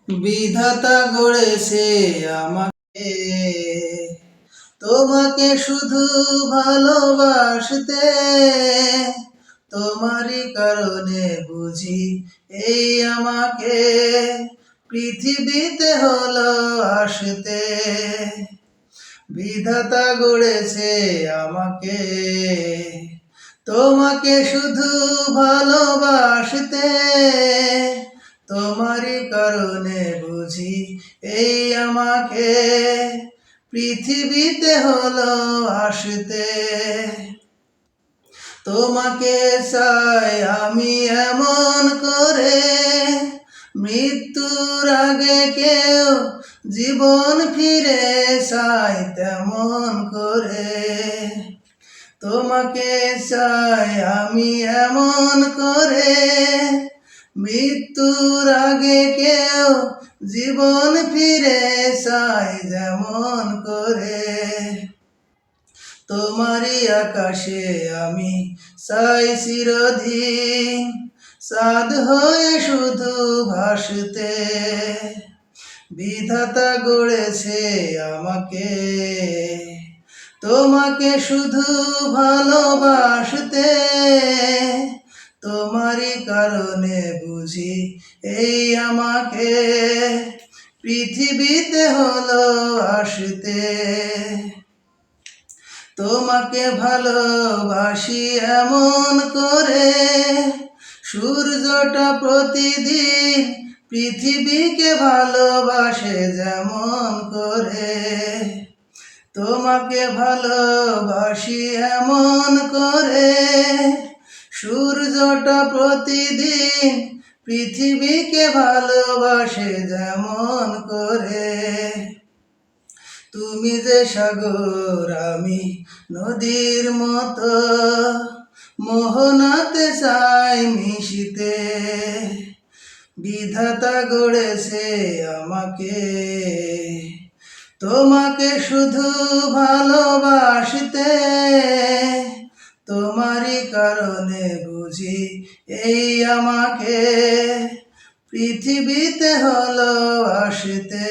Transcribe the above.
বিধাতা গড়েছে আমাকে, তোমাকে শুধু ভালোবাসতে। তোমারই কারণে বুঝি এই আমাকে পৃথিবীতে হলো আসতে। বিধাতা গড়েছে আমাকে, তোমাকে শুধু ভালোবাসতে। তোমারই কারণে বুঝি এই আমাকে পৃথিবীতে হলো আসতে। তোমাকে চাই আমি এমন করে, মৃত্যুর আগে কেউ জীবন ফিরে চাই তেমন করে। তোমাকে চাই আমি এমন করে, মৃত্যুর আগে কেউ জীবন ফিরে চাই যেমন করে। তোমারই আকাশে আমি চাই চিরদিন চাঁদ হয়ে শুধু ভাসতে। বিধাতা গড়েছে আমাকে, তোমাকে শুধু ভালোবাসতে। তোমারই কারণে বুঝি এই আমাকে পৃথিবীতে হলো আসতে। তোমাকে ভালোবাসি এমন করে, সূর্যটা প্রতিদিন পৃথিবীকে ভালোবাসে যেমন করে। তোমাকে ভালোবাসি এমন করে, সূর্যটা প্রতিদিন পৃথিবীকে ভালোবাসে যেমন করে। তুমি যে সাগর আমি নদীর মতো, মোহনাতে চাই মিশিতে। বিধাতা গড়েছে আমাকে, তোমাকে শুধু ভালোবাসতে। তোমারই কারণে বুঝি এই আমাকে পৃথিবীতে হলো আসতে।